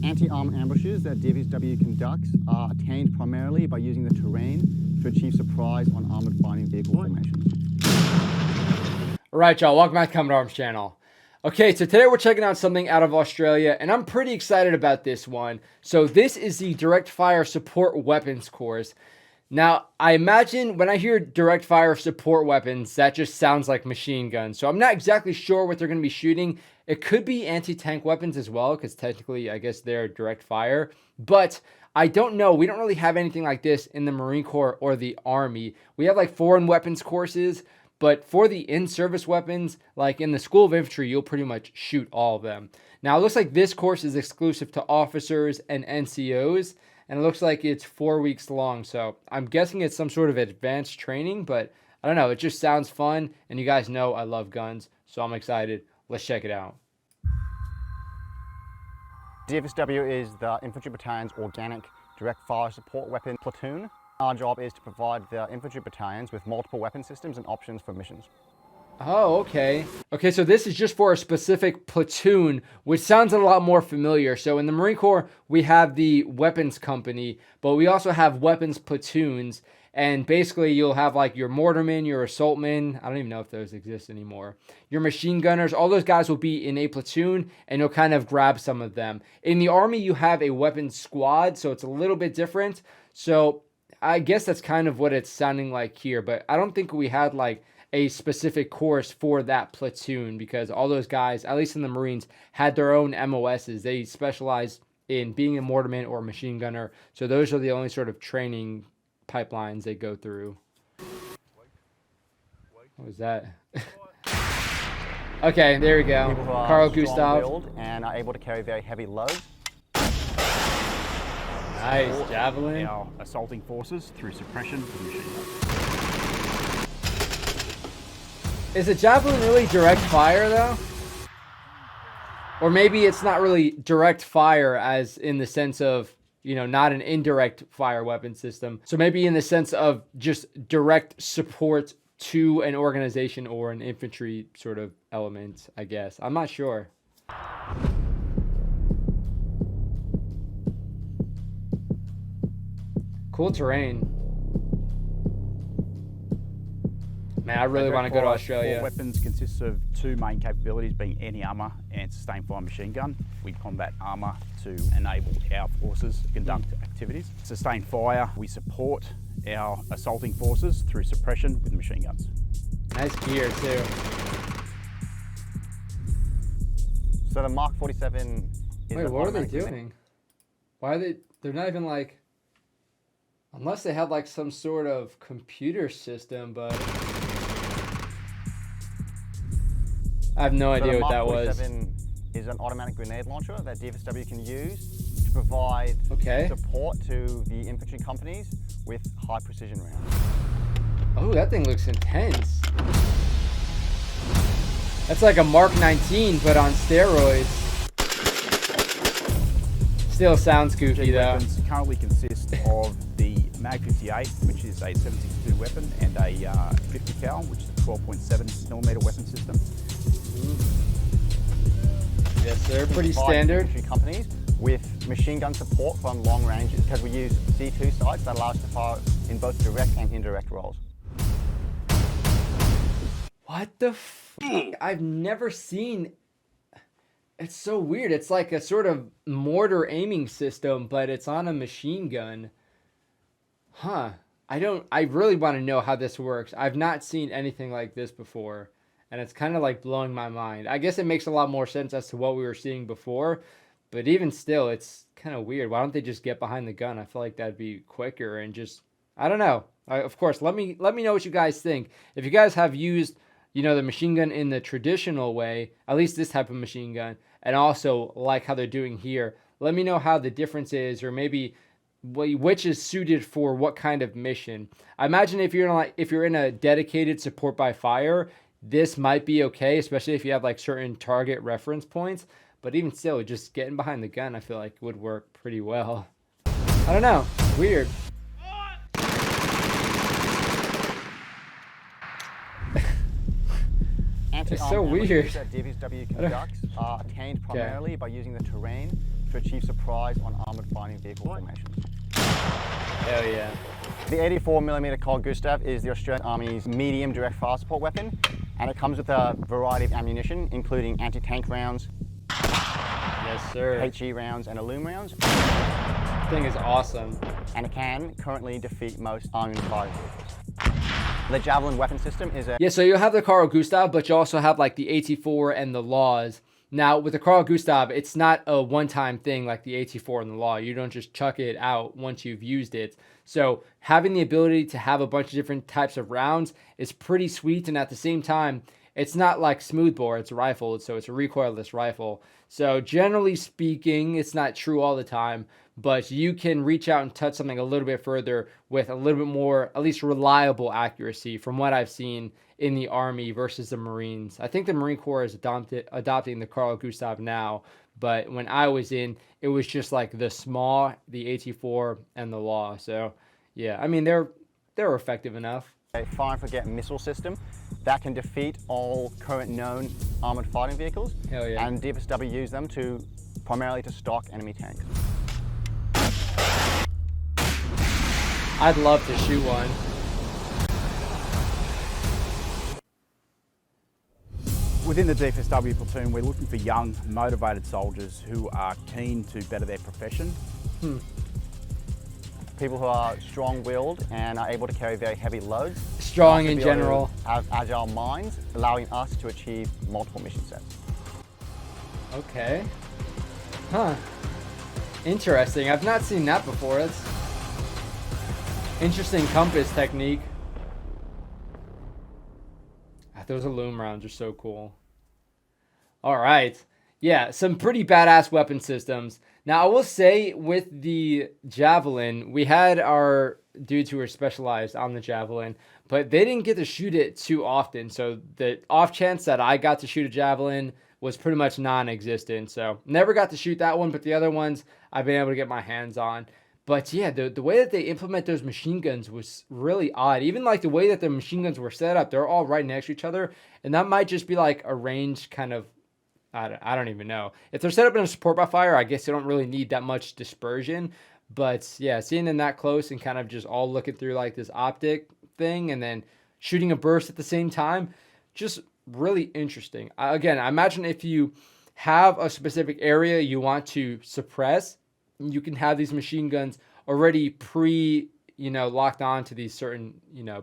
Anti-armor ambushes that DFSW conducts are attained primarily by using the terrain to achieve surprise on armored fighting vehicle formations. All right, y'all, welcome back to Combat Arms channel. Okay, so today we're checking out something out of Australia, and I'm pretty excited about this one. So this is the Direct Fire Support Weapons course. Now, I imagine when I hear direct fire support weapons, that just sounds like machine guns. So I'm not exactly sure what they're going to be shooting. It could be anti-tank weapons as well, because technically, I guess they're direct fire. But I don't know. We don't really have anything like this in the Marine Corps or the Army. We have like foreign weapons courses, but for the in-service weapons, like in the School of Infantry, you'll pretty much shoot all of them. Now, it looks like this course is exclusive to officers and NCOs. And it looks like it's 4 weeks long. So I'm guessing it's some sort of advanced training, but I don't know. It just sounds fun. And you guys know I love guns. So I'm excited. Let's check it out. DFSW is the Infantry Battalion's organic direct fire support weapon platoon. Our job is to provide the infantry battalions with multiple weapon systems and options for missions. Oh, okay. Okay, so this is just for a specific platoon, which sounds a lot more familiar. So in the Marine Corps, we have the weapons company, but we also have weapons platoons. And basically, you'll have like your mortarmen, your assaultmen. I don't even know if those exist anymore. Your machine gunners, all those guys will be in a platoon, and you'll kind of grab some of them. In the Army, you have a weapons squad, so it's a little bit different. So I guess that's kind of what it's sounding like here. But I don't think we had like a specific course for that platoon, because all those guys, at least in the Marines, had their own MOSs. They specialized in being a mortarman or a machine gunner. So those are the only sort of training pipelines they go through. What was that? Okay, there we go. Carl Gustav. And are able to carry very heavy loads. Nice, Javelin. Our assaulting forces through suppression of machine guns. Is a Javelin really direct fire though? Or maybe it's not really direct fire as in the sense of, you know, not an indirect fire weapon system. So maybe in the sense of just direct support to an organization or an infantry sort of element, I guess. I'm not sure. Cool terrain. Man, I really want to go to Australia. Weapons consists of two main capabilities, being anti-armor and sustained fire machine gun. We combat armor to enable our forces to conduct activities. Sustained fire, we support our assaulting forces through suppression with machine guns. Nice gear too. So the Mark 47 is Wait, what are they doing? Why are they? They're not even like, unless they had like some sort of computer system, but I have no idea what that was. The Mark 47 is an automatic grenade launcher that DFSW can use to provide support to the infantry companies with high precision rounds. Oh, that thing looks intense. That's like a Mark 19, but on steroids. Still sounds goofy though. Weapons currently consist of the Mag 58, which is a 7.62 weapon, and a 50 cal, which is a 12.7mm weapon system. Yes, they're pretty standard. Infantry companies with machine gun support from long ranges, because we use C2 sights that allow us to fire in both direct and indirect roles. What the f? I've never seen. It's so weird. It's like a sort of mortar aiming system, but it's on a machine gun. Huh. I really want to know how this works. I've not seen anything like this before, and it's kind of like blowing my mind. I guess it makes a lot more sense as to what we were seeing before, but even still, it's kind of weird. Why don't they just get behind the gun? I feel like that'd be quicker and just, I don't know. Of course, let me know what you guys think. If you guys have used, you know, the machine gun in the traditional way, at least this type of machine gun, and also like how they're doing here, let me know how the difference is, or maybe which is suited for what kind of mission. I imagine if you're in a dedicated support by fire, this might be okay, especially if you have like certain target reference points. But even still, just getting behind the gun, I feel like would work pretty well. I don't know. Weird. It's so weird. That DFSW conducts are attained primarily by using the terrain to achieve surprise on armored fighting vehicle formations. Hell yeah. The 84mm Carl Gustav is the Australian Army's medium direct fire support weapon, and it comes with a variety of ammunition, including anti-tank rounds, Yes, sir. HE rounds, and Illum rounds. This thing is awesome. And it can currently defeat most armored fighting vehicles. The Javelin weapon system is a Yeah, so you have the Carl Gustav, but you also have like the AT4 and the Laws. Now, with the Carl Gustav, it's not a one-time thing like the AT4 and the Law. You don't just chuck it out once you've used it. So having the ability to have a bunch of different types of rounds is pretty sweet, and at the same time, it's not like smoothbore, it's a rifle, so it's a recoilless rifle. So generally speaking, it's not true all the time, but you can reach out and touch something a little bit further with a little bit more, at least reliable accuracy from what I've seen in the Army versus the Marines. I think the Marine Corps is adopting the Carl Gustav now, but when I was in, it was just like the SMAW, the AT4, and the Law. So yeah, I mean, they're effective enough. a fire and forget missile system that can defeat all current known armored fighting vehicles. Hell yeah. And DFSW use them primarily to stalk enemy tanks. I'd love to shoot one. Within the DFSW platoon, we're looking for young, motivated soldiers who are keen to better their profession. People who are strong-willed and are able to carry very heavy loads. Strong in To be able to general. have agile minds, allowing us to achieve multiple mission sets. Okay. Huh. Interesting. I've not seen that before. That's interesting compass technique. Those Illum rounds are so cool. All right. Yeah, some pretty badass weapon systems. Now, I will say with the Javelin, we had our dudes who were specialized on the Javelin, but they didn't get to shoot it too often. So the off chance that I got to shoot a Javelin was pretty much non-existent. So never got to shoot that one, but the other ones I've been able to get my hands on. But yeah, the way that they implement those machine guns was really odd. Even like the way that the machine guns were set up, they're all right next to each other. And that might just be like a range kind of, I don't even know. If they're set up in a support by fire, I guess they don't really need that much dispersion. But yeah, seeing them that close and kind of just all looking through like this optic thing and then shooting a burst at the same time, just really interesting. Again, I imagine if you have a specific area you want to suppress, you can have these machine guns already locked on to these certain,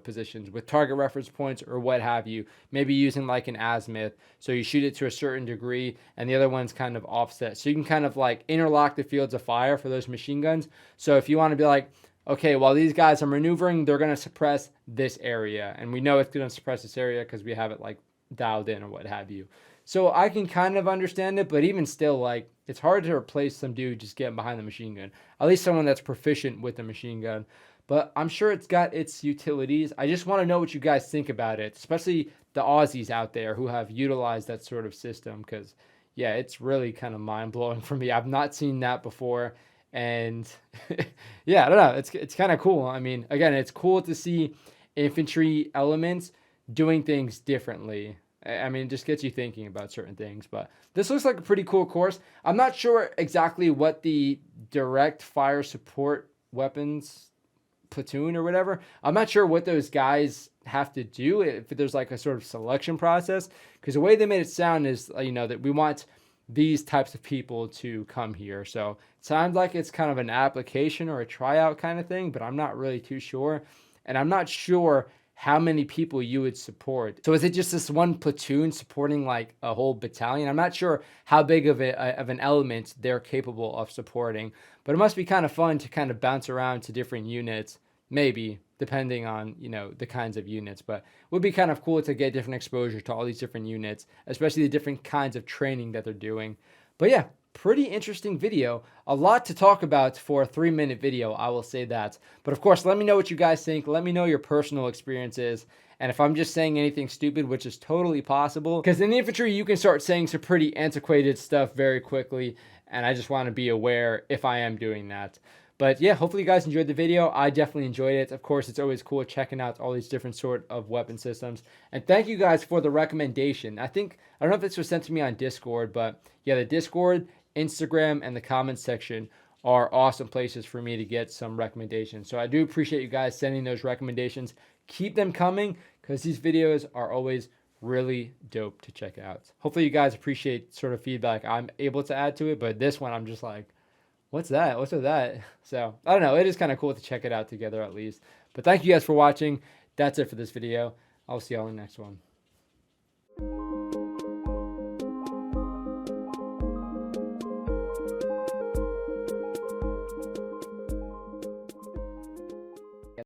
positions with target reference points or what have you. Maybe using like an azimuth. So you shoot it to a certain degree and the other one's kind of offset. So you can kind of like interlock the fields of fire for those machine guns. So if you want to be like, okay, while these guys are maneuvering, they're going to suppress this area. And we know it's going to suppress this area because we have it like dialed in or what have you. So I can kind of understand it, but even still, like, it's hard to replace some dude just getting behind the machine gun. At least someone that's proficient with the machine gun. But I'm sure it's got its utilities. I just want to know what you guys think about it, especially the Aussies out there who have utilized that sort of system. Because, yeah, it's really kind of mind-blowing for me. I've not seen that before. And, yeah, I don't know. It's kind of cool. I mean, again, it's cool to see infantry elements doing things differently. I mean, it just gets you thinking about certain things. But this looks like a pretty cool course. I'm not sure exactly what the direct fire support weapons platoon or whatever. I'm not sure what those guys have to do, if there's like a sort of selection process. Because the way they made it sound is, that we want these types of people to come here. So it sounds like it's kind of an application or a tryout kind of thing, but I'm not really too sure. And I'm not sure how many people you would support. So is it just this one platoon supporting like a whole battalion? I'm not sure how big of an element they're capable of supporting, but it must be kind of fun to kind of bounce around to different units, maybe depending on, the kinds of units, but it would be kind of cool to get different exposure to all these different units, especially the different kinds of training that they're doing. But yeah, pretty interesting video. A lot to talk about for a 3-minute video, I will say that. But of course, let me know what you guys think. Let me know your personal experiences. And if I'm just saying anything stupid, which is totally possible, because in the infantry, you can start saying some pretty antiquated stuff very quickly. And I just want to be aware if I am doing that. But yeah, hopefully you guys enjoyed the video. I definitely enjoyed it. Of course, it's always cool checking out all these different sort of weapon systems. And thank you guys for the recommendation. I don't know if this was sent to me on Discord, but yeah, the Discord Instagram and the comments section are awesome places for me to get some recommendations. So I do appreciate you guys sending those recommendations. Keep them coming because these videos are always really dope to check out. Hopefully you guys appreciate sort of feedback I'm able to add to it, but this one I'm just like, what's that? What's with that? So I don't know. It is kind of cool to check it out together at least. But thank you guys for watching. That's it for this video. I'll see y'all in the next one.